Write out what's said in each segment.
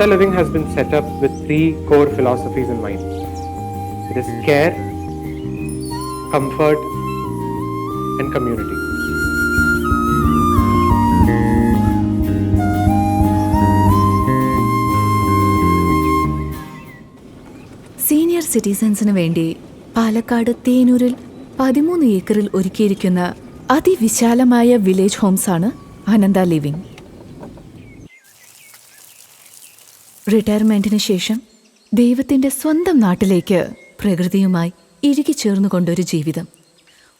Ananta Living has been set up with three core philosophies in mind. It is care, comfort, and community. Senior സിറ്റിസൺസിന് വേണ്ടി പാലക്കാട് തേനൂരിൽ 13 ഏക്കറിൽ ഒരുക്കിയിരിക്കുന്ന അതിവിശാലമായ village ഹോംസാണ് അനന്ത living. റിട്ടയർമെന്റിന് ശേഷം ദൈവത്തിന്റെ സ്വന്തം നാട്ടിലേക്ക് പ്രകൃതിയുമായി ഇഴുകിച്ചേർന്നുകൊണ്ടൊരു ജീവിതം.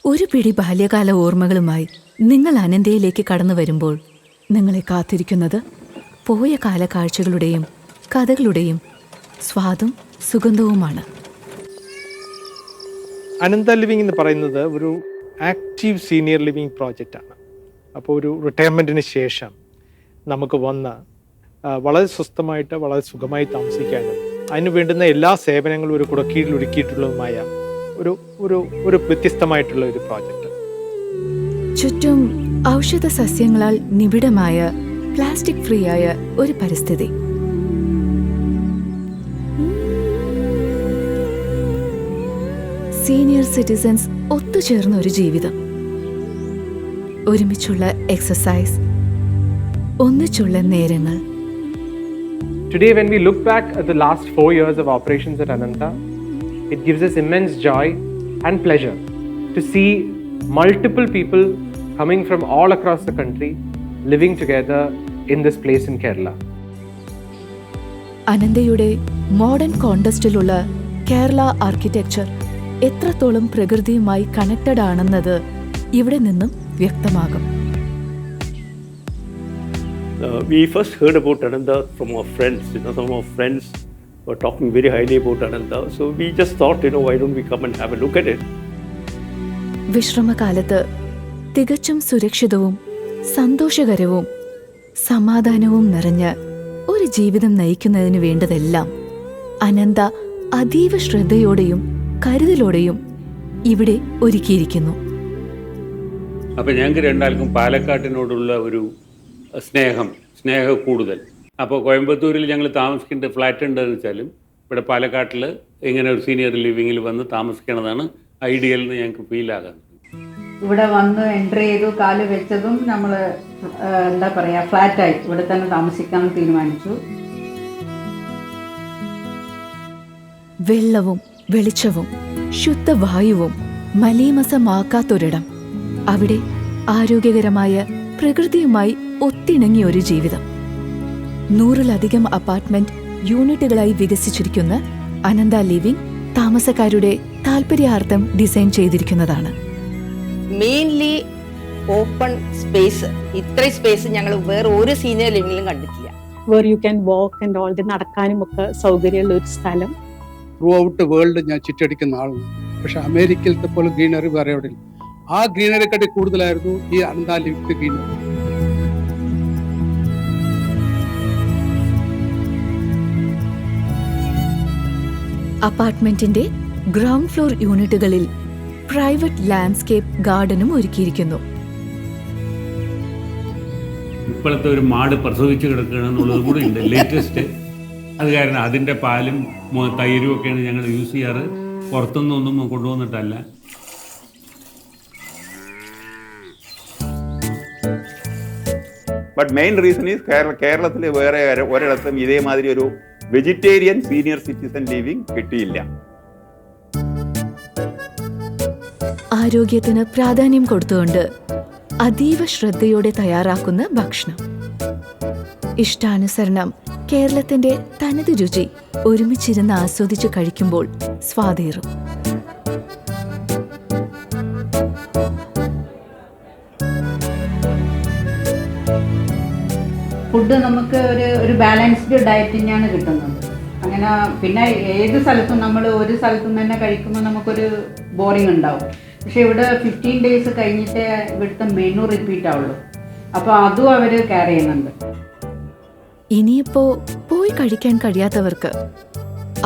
ഒരു പിടി ബാല്യകാല ഓർമ്മകളുമായി നിങ്ങൾ അനന്തയിലേക്ക് കടന്നു വരുമ്പോൾ നിങ്ങളെ കാത്തിരിക്കുന്നത് പോയ കാലക്കാഴ്ചകളുടെയും കഥകളുടെയും സ്വാദും സുഗന്ധവുമാണ്. അനന്ത ലിവിംഗ് എന്ന് പറയുന്നത് ഒരു ആക്റ്റീവ് സീനിയർ ലിവിംഗ് പ്രോജക്റ്റാണ്. അപ്പോൾ ഒരു റിട്ടയർമെൻറ്റിന് ശേഷം നമുക്ക് വന്ന് വളരെ സ്വസ്ഥമായിട്ട് വളരെ സുഖമായി താമസിക്കാനും അതിന് വേണ്ടുന്ന എല്ലാ സേവനങ്ങളും ഒരു കുടക്കീഴിൽ ഒരുക്കിയിട്ടുള്ളതുമായ ഒരു ഒരു ഒരു വ്യത്യസ്തമായിട്ടുള്ള ഒരു പ്രോജക്റ്റ്. ചുറ്റും ഔഷധ സസ്യങ്ങളാൽ നിബിഡമായ പ്ലാസ്റ്റിക് ഫ്രീ ആയ ഒരു പരിസ്ഥിതി. സീനിയർ സിറ്റിസൺസ് ഒത്തുചേർന്ന ഒരു ജീവിതം, ഒരുമിച്ചുള്ള എക്സസൈസ്, ഒന്നിച്ചുള്ള നേരങ്ങൾ. Today, when we look back at the last 4 years of operations at Ananta, it gives us immense joy and pleasure to see multiple people coming from all across the country living together in this place in Kerala. അനന്തയുടെ modern കോണ്ടസ്റ്റിലുള്ള Kerala architecture എത്രത്തോളം പ്രകൃതിയുമായി connected ആണെന്നത് ഇവിടെ നിന്നും വ്യക്തമാകും. We first heard about Ananta from our friends. Some of our friends were talking very highly about Ananta. So we just thought, why don't we come and have a look at it? വിശ്രമകാലത്ത് തികച്ചും സുരക്ഷിതവും സന്തോഷകരവും സമാധാനവും നിറഞ്ഞ ഒരു ജീവിതം നയിക്കുന്നതിന് വേണ്ടതെല്ലാം അനന്ത അതീവ ശ്രദ്ധയോടെയും കരുതലോടെയും ഇവിടെ ഒരുക്കിയിരിക്കുന്നു. അപ്പം ഞങ്ങൾക്ക് രണ്ടാൾക്കും പാലക്കാട്ടിനോടുള്ള ഒരു സ്നേഹ കൂടുതൽ. അപ്പോൾ കോയമ്പത്തൂരിൽ ഞങ്ങൾ താമസിക്കേണ്ട ഫ്ലാറ്റ് ഉണ്ടെന്ന് വെച്ചാലും ഇവിടെ പാലക്കാട്ടിൽ ഇങ്ങനെ ഒരു സീനിയർ ലിവിങ്ങിൽ വന്ന് താമസിക്കണതാണ് ഐഡിയൽ എന്ന് ഞങ്ങൾക്ക് ഫീൽ ആകുന്നത്. ഇവിടെ വന്ന് എൻട്രി ചെയ്തു, കാല് വെച്ചതും നമ്മൾ എന്താ പറയുക, ഫ്ലാറ്റായി ഇവിടെ തന്നെ താമസിക്കാൻ തീരുമാനിച്ചു. വെള്ളവും വെളിച്ചവും ശുദ്ധവായുവും മലീമസമാക്കാത്തൊരിടം. അവിടെ ആരോഗ്യകരമായ പ്രകൃതിയുമായി ഒത്തിണങ്ങിയ ഒരു ജീവിതം. 100-ലധികം അപ്പാർട്ട്മെന്റ് യൂണിറ്റുകളായി വികസിച്ചിരിക്കുന്ന അനന്ത ലിവിംഗ് താമസക്കാരുടെ താല്പര്യാർത്ഥം ഡിസൈൻ ചെയ്തിരിക്കുന്നതാണ്. Mainly open space. ഇത്രയും സ്പേസ് ഞങ്ങൾ വേറെ ഒരു സീനിയർ ലിവിംഗിലും കണ്ടിട്ടില്ല. Where you can walk and all, നടക്കാനും ഒക്കെ സൗകര്യമുള്ള ഒരു സ്ഥലം. ത്രൂ ഔട്ട് വേൾഡ് ഞാൻ ചുറ്റടിക്കുന്ന ആളാണ്. പക്ഷെ അമേരിക്കയിലത്തെ പോലെ ഗ്രീനറി വേറെ എവിടെ ഇല്ല. ആ ഗ്രീനറിക്കാട്ടി കൂടുതലായിരുന്നു ഈ അനന്ത ലിവിംഗ് ഗ്രീനറി. അപ്പാർട്ട്മെന്റിന്റെ ഗ്രൗണ്ട് ഫ്ലോർ യൂണിറ്റുകളിൽ പ്രൈവറ്റ് ലാൻഡ്സ്കേപ്പ് ഗാർഡനും ഒരുക്കിയിരിക്കുന്നു. ഇപ്പോഴത്തെ ഒരു മാട് പ്രസവിച്ച് കിടക്കുകയാണെന്നുള്ളത് കൂടി ഉണ്ട് ലേറ്റസ്റ്റ്. അത് കാരണം അതിൻ്റെ പാലും തൈരും ഒക്കെയാണ് ഞങ്ങൾ യൂസ് ചെയ്യാറ്. പുറത്തുനിന്നൊന്നും കൊണ്ടുവന്നിട്ടല്ല. ബട്ട് മെയിൻ റീസൺ ഈസ് കേരളത്തിൽ വേറെ ഒരിടത്തും ഇതേമാതിരി ഒരു വെജിറ്റേറിയൻ സീനിയർ സിറ്റിസൺ ലിവിംഗ് കിട്ടിയില്ല. ആരോഗ്യത്തിന് പ്രാധാന്യം കൊടുത്തുകൊണ്ട് അതീവ ശ്രദ്ധയോടെ തയ്യാറാക്കുന്ന ഭക്ഷണം, ഇഷ്ടാനുസരണം കേരളത്തിന്റെ തനത് രുചി ഒരുമിച്ചിരുന്ന് ആസ്വദിച്ച് കഴിക്കുമ്പോൾ സ്വാദേറും. ഫുഡ് നമുക്ക് ഒരു ബാലൻസ്ഡ് ഡയറ്റിങ്ങാണ് കിട്ടുന്നത്. അങ്ങനെ പിന്നെ ഏത് സ്ഥലത്തും നമ്മൾ ഒരു സ്ഥലത്തും തന്നെ കഴിക്കുമ്പോൾ നമുക്കൊരു ബോറിംഗ് ഉണ്ടാവും. പക്ഷെ ഇവിടെ 15 days കഴിഞ്ഞിട്ട് ഇവിടുത്തെ മെനു റിപ്പീറ്റ് ആവുള്ളൂ. അപ്പോൾ അതും അവർ കെയർ ചെയ്യുന്നുണ്ട്. ഇനിയിപ്പോ പോയി കഴിക്കാൻ കഴിയാത്തവർക്ക്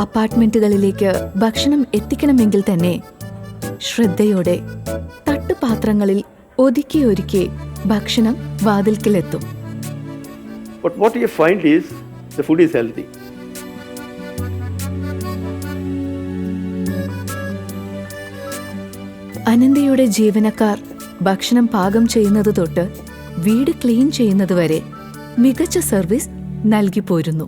അപ്പാർട്ട്മെന്റുകളിലേക്ക് ഭക്ഷണം എത്തിക്കണമെങ്കിൽ തന്നെ ശ്രദ്ധയോടെ തട്ടുപാത്രങ്ങളിൽ ഒതുക്കി ഭക്ഷണം വാതിൽക്കിലെത്തും. But what you find is The food is healthy. അനന്തയുടെ ജീവനക്കാർ ഭക്ഷണം പാകം ചെയ്യുന്നത് തൊട്ട് വീട് ക്ലീൻ ചെയ്യുന്നത് വരെ മികച്ച സർവീസ് നൽകി പോരുന്നു.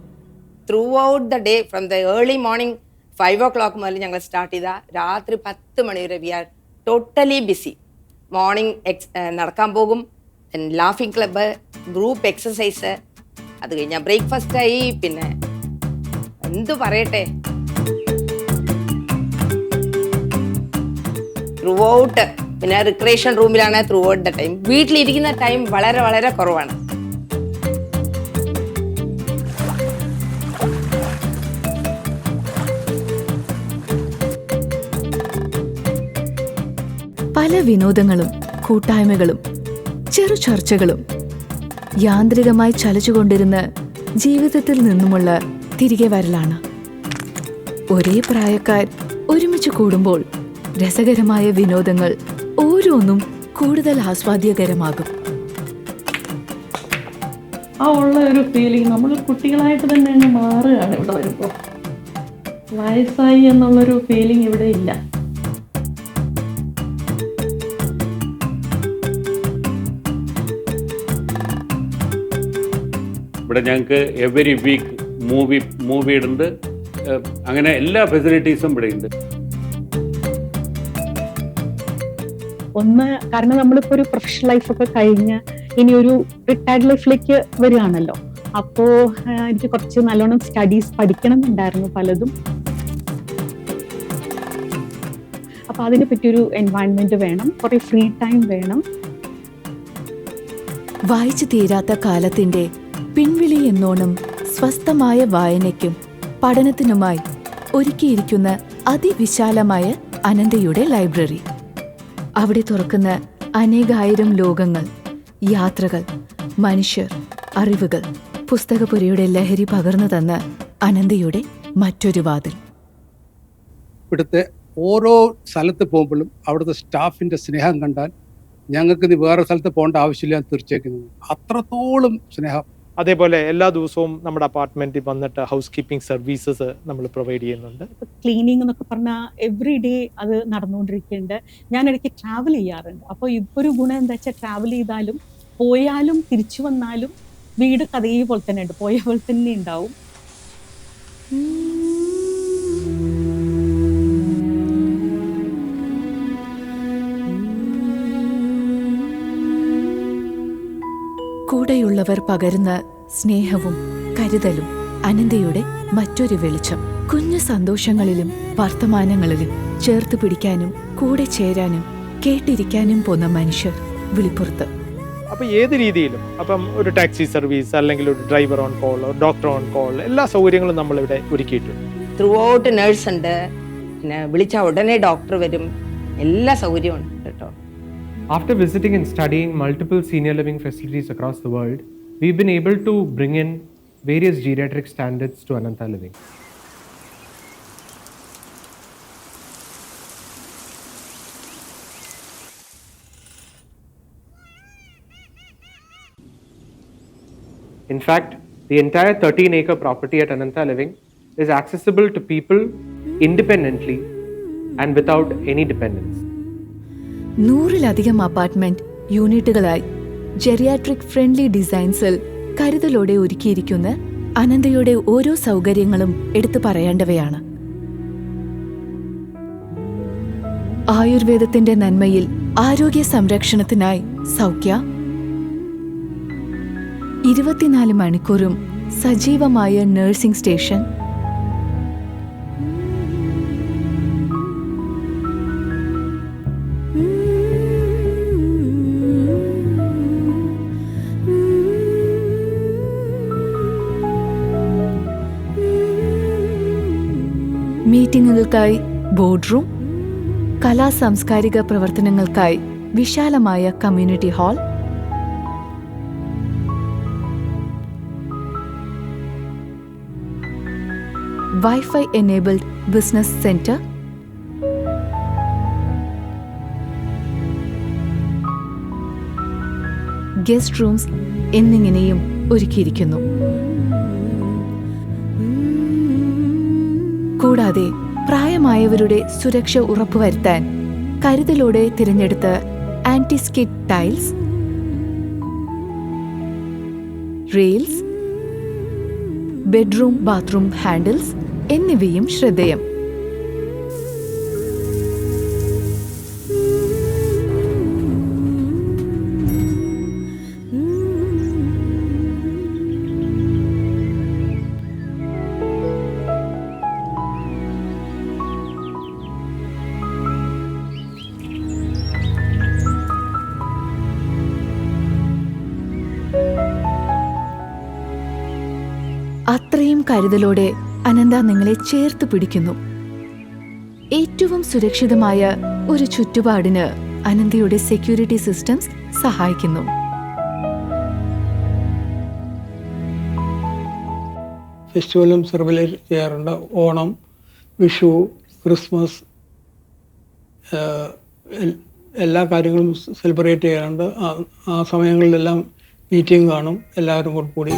Through out the day from the early morning 5 o'clock മുതൽ ഞങ്ങൾ സ്റ്റാർട്ട് ചെയ്താൽ രാത്രി 10 മണി വരെ we are totally busy. Morning നടക്കാൻ പോകും, ലാഫിംഗ് ക്ലബ്ബ്, ഗ്രൂപ്പ് എക്സസൈസ്, അത് കഴിഞ്ഞാൽ ബ്രേക്ക്ഫാസ്റ്റായി, പിന്നെ എന്തു പറയട്ടെ, ത്രൂ ഔട്ട്. പിന്നെ റിക്രിയേഷൻ റൂമിലാണ് ത്രൂ ഔട്ട് ദ ടൈം. വീട്ടിലിരിക്കുന്ന ടൈം വളരെ വളരെ കുറവാണ്. പല വിനോദങ്ങളും കൂട്ടായ്മകളും ചെറു ചർച്ചകളും യാന്ത്രികമായി ചലിച്ചുകൊണ്ടിരുന്ന ജീവിതത്തിൽ നിന്നുമുള്ള തിരികെ വരലാണ്. ഒരേ പ്രായക്കാർ ഒരുമിച്ച് കൂടുമ്പോൾ രസകരമായ വിനോദങ്ങൾ ഓരോന്നും കൂടുതൽ ആസ്വാദ്യകരമാകും. ആ ഉള്ള ഒരു ഫീലിംഗ് നമ്മൾ കുട്ടികളായിട്ട് തന്നെ അങ്ങ് മാറുകയാണ് ഇവിടെ വരുമ്പോൾ. വയസ്സായി എന്നുള്ളൊരു ഫീലിംഗ് ഇവിടെ ഇല്ല. ഇവിടെ ഞങ്ങൾക്ക് എവരി വീക്ക് മൂവി ഇടുന്നുണ്ട്. അങ്ങനെ എല്ലാ ഫെസിലിറ്റീസും ഇവിടെ ഉണ്ട്. ഒന്ന് കാരണം നമ്മളിപ്പോൾ ഒരു പ്രൊഫഷണൽ ലൈഫൊക്കെ കഴിഞ്ഞ് ഇനി ഒരു റിട്ടയർഡ് ലൈഫിലേക്ക് വരികയാണല്ലോ. അപ്പോൾ എനിക്ക് കുറച്ച് നല്ലോണം സ്റ്റഡീസ് പഠിക്കണമെന്നുണ്ടായിരുന്നു പലതും. അപ്പോൾ അതിനെ പറ്റിയൊരു എൻവയൺമെന്റ് വേണം, കുറേ ഫ്രീ ടൈം വേണം. വായിച്ചു തീരാത്ത കാലത്തിന്റെ പിൻവിളി എന്നോണം സ്വസ്ഥമായ വായനയ്ക്കും പഠനത്തിനുമായി ഒരുക്കിയിരിക്കുന്ന അതിവിശാലമായ അനന്തയുടെ ലൈബ്രറി. അവിടെ തുറക്കുന്ന അനേകായിരം ലോകങ്ങൾ, യാത്രകൾ, മനുഷ്യർ, അറിവുകൾ, പുസ്തകപുരയുടെ ലഹരി പകർന്നു തന്ന അനന്തയുടെ മറ്റൊരു വാതിൽ. ഇവിടുത്തെ ഓരോ സ്ഥലത്ത് പോകുമ്പോഴും അവിടുത്തെ സ്റ്റാഫിൻ്റെ സ്നേഹം കണ്ടാൽ ഞങ്ങൾക്ക് ഇത് വേറെ സ്ഥലത്ത് പോകേണ്ട ആവശ്യമില്ല എന്ന് തീർച്ചയാക്കുന്നത്. അത്രത്തോളം സ്നേഹം. അതേപോലെ എല്ലാ ദിവസവും നമ്മുടെ അപ്പാർട്ട്മെന്റിൽ വന്നിട്ട് ഹൗസ് കീപ്പിംഗ് സർവീസസ് നമ്മൾ പ്രൊവൈഡ് ചെയ്യുന്നുണ്ട്. ക്ലീനിങ് എന്നൊക്കെ പറഞ്ഞാൽ എവറി ഡേ അത് നടന്നുകൊണ്ടിരിക്കുന്നുണ്ട്. ഞാൻ ഇടയ്ക്ക് ട്രാവൽ ചെയ്യാറുണ്ട്. അപ്പോൾ ഇപ്പോൾ ഒരു ഗുണം എന്താ വെച്ചാൽ ട്രാവൽ ചെയ്താലും പോയാലും തിരിച്ചു വന്നാലും വീട് അതേപോലെ തന്നെ ഉണ്ട്, പോയ പോലെ തന്നെ ഉണ്ടാവും. കൂടെയുള്ളവർ പകരുന്ന സ്നേഹവും കരുതലും അനന്തയുടെ മറ്റൊരു വെളിച്ചം. കുഞ്ഞു സന്തോഷങ്ങളിലും വർത്തമാനങ്ങളിലും ചേർത്ത് പിടിക്കാനും കൂടെ ചേരാനും കേട്ടിരിക്കാനും പോന്ന മനുഷ്യർ വിളിപ്പുറത്ത്. അപ്പോൾ ഏത് രീതിയിലും, അപ്പം ഒരു ടാക്സി സർവീസ് അല്ലെങ്കിൽ ഒരു driver on call, doctor on call, എല്ലാ സൗകര്യങ്ങളും നമ്മളിവിടെ ഒരുക്കിയിട്ടുണ്ട്. ത്രൂ ഔട്ട് നേഴ്സ് ഉണ്ട്, പിന്നെ വിളിച്ചാൽ ഉടനെ ഡോക്ടർ വരും, എല്ലാ സൗകര്യവും ഉണ്ട് കേട്ടോ. After visiting and studying multiple senior living facilities across the world, we've been able to bring in various geriatric standards to Ananta Living. In fact, the entire 13-acre property at Ananta Living is accessible to people independently and without any dependence. 100-ലധികം അപ്പാർട്ട്മെന്റ് യൂണിറ്റുകളായി geriatric friendly ഡിസൈൻസിൽ കരുതലോടെ ഒരുക്കിയിരിക്കുന്ന അനന്തയുടെ ഓരോ സൗകര്യങ്ങളും എടുത്തു പറയേണ്ടവയാണ്. ആയുർവേദത്തിന്റെ നന്മയിൽ ആരോഗ്യ സംരക്ഷണത്തിനായി സൗഖ്യ 24 മണിക്കൂറും സജീവമായ നഴ്സിംഗ് സ്റ്റേഷൻ, മീറ്റിംഗുകൾക്കായി ബോർഡ് റൂം, കലാ സാംസ്കാരിക പ്രവർത്തനങ്ങൾക്കായി വിശാലമായ community hall, wifi enabled business centre, guest rooms എന്നിങ്ങനെയും ഒരുക്കിയിരിക്കുന്നു. കൂടാതെ പ്രായമായവരുടെ സുരക്ഷ ഉറപ്പുവരുത്താൻ കരുതലോടെ തിരഞ്ഞെടുത്ത anti skid tiles, rails, bedroom bathroom handles എന്നിവയും ശ്രദ്ധേയം. അത്രയും കരുതലോടെ അനന്ത നിങ്ങളെ ചേർത്ത് പിടിക്കുന്നു. ഏറ്റവും സുരക്ഷിതമായ ഒരു ചുറ്റുപാടിന് അനന്തയുടെ സെക്യൂരിറ്റി സിസ്റ്റംസ് സഹായിക്കുന്നു. ഫെസ്റ്റിവലും സെലിബ്രേറ്റ് ചെയ്യാറുണ്ട്. ഓണം, വിഷു, ക്രിസ്മസ്, എല്ലാ കാര്യങ്ങളും സെലിബ്രേറ്റ് ചെയ്യാറുണ്ട്. ആ സമയങ്ങളിലെല്ലാം മീറ്റിംഗ് കാണും എല്ലാവരും കൂടി.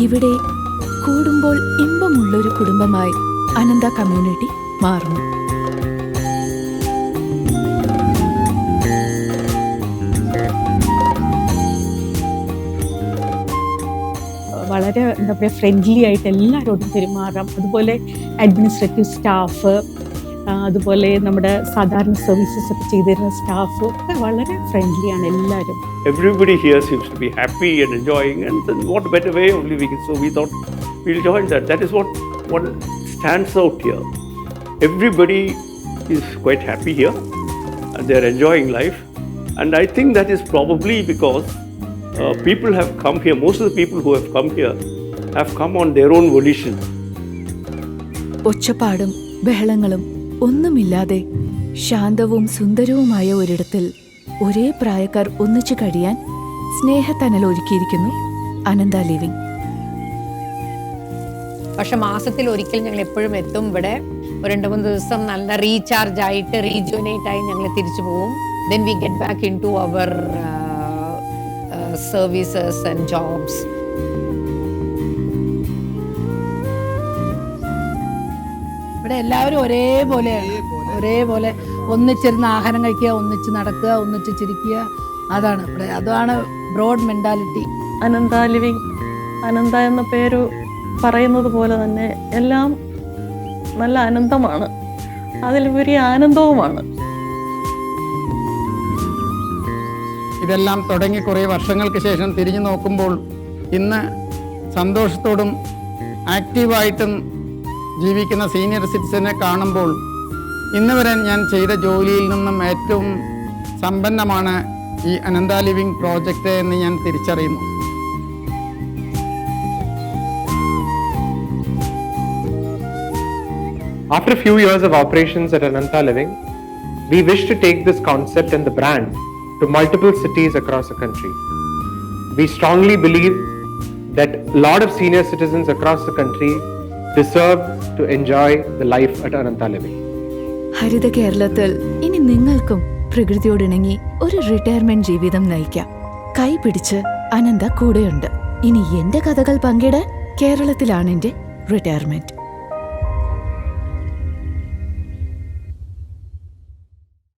ഇവിടെ കൂടുമ്പോൾ ഇമ്പമുള്ളൊരു കുടുംബമായി അനന്ത കമ്മ്യൂണിറ്റി മാറുന്നു. വളരെ എന്താ പറയുക, ഫ്രണ്ട്ലി ആയിട്ട് എല്ലാവരോടും പെരുമാറാം. അതുപോലെ അഡ്മിനിസ്ട്രേറ്റീവ് സ്റ്റാഫ്, അതുപോലെ നമ്മുടെ സാധാരണ സർവീസസ് ഒക്കെ ചെയ്തിരുന്ന സ്റ്റാഫ് ഒക്കെ വളരെ ഫ്രണ്ട്ലിയാണ് എല്ലാവരും. Everybody here seems to be happy and enjoying, and then what better way of living it? So we thought we'll join that. That is what stands out here. Everybody is quite happy here and they're enjoying life, and I think that is probably because people have come here. Most of the people who have come here have come on their own volition. ഒച്ചപ്പാടും ബഹളങ്ങളും ഒന്നുമില്ലാതെ ശാന്തവും സുന്ദരവുമായ ഒരിടത്തിൽ ഒരേ പ്രായക്കാർ ഒന്നിച്ചു കഴിയാൻ സ്നേഹത്തണൽ ഒരുക്കിയിരിക്കുന്നു അനന്ത living. പക്ഷെ മാസത്തിൽ ഒരിക്കൽ ഞങ്ങൾ എപ്പോഴും എത്തും ഇവിടെ. 2-3 ദിവസം നല്ല റീചാർജ് ആയിട്ട് റീജുവനേറ്റ് ആയി ഞങ്ങൾ തിരിച്ചു പോകും. Then we get back in to our services and jobs. ഇവിടെ എല്ലാവരും ഒരേപോലെ ഒന്നിച്ചിരുന്ന് ആഹാരം കഴിക്കുക, ഒന്നിച്ച് നടക്കുക, ഒന്നിച്ച് ചിരിക്കുക. അതാണ് ഇവിടെ, അതാണ് ബ്രോഡ് മെന്റാലിറ്റി. അനന്ത ലിവിംഗ്, അനന്ത എന്ന പേര് പറയുന്നത് പോലെ തന്നെ എല്ലാം നല്ല അനന്തമാണ്, അതിലുപരി ആനന്ദവുമാണ്. ഇതെല്ലാം തുടങ്ങി കുറേ വർഷങ്ങൾക്ക് ശേഷം തിരിഞ്ഞു നോക്കുമ്പോൾ ഇന്ന് സന്തോഷത്തോടും ആക്റ്റീവായിട്ടും ജീവിക്കുന്ന സീനിയർ സിറ്റിസനെ കാണുമ്പോൾ ഇന്ന് വരെ ഞാൻ ചെയ്ത ജോലിയിൽ നിന്നും ഏറ്റവും സമ്പന്നമാണ് ഈ അനന്ത ലിവിംഗ് പ്രോജക്റ്റ് എന്ന് ഞാൻ തിരിച്ചറിയുന്നു. After a few years of operations at Ananta Living, we wish to take this concept and the brand to multiple cities across the country. We strongly believe that a lot of senior citizens across the country deserve to enjoy the life at Ananta Living. ഹരിത കേരളത്തിൽ ഇനി നിങ്ങൾക്കും പ്രകൃതിയോടിണങ്ങി ഒരു retirement ജീവിതം നയിക്കാം. കൈ പിടിച്ച് അനന്ത കൂടെയുണ്ട്. ഇനി എന്റെ കഥകൾ പങ്കിടാൻ കേരളത്തിലാണ് എന്റെ റിട്ടയർമെന്റ്.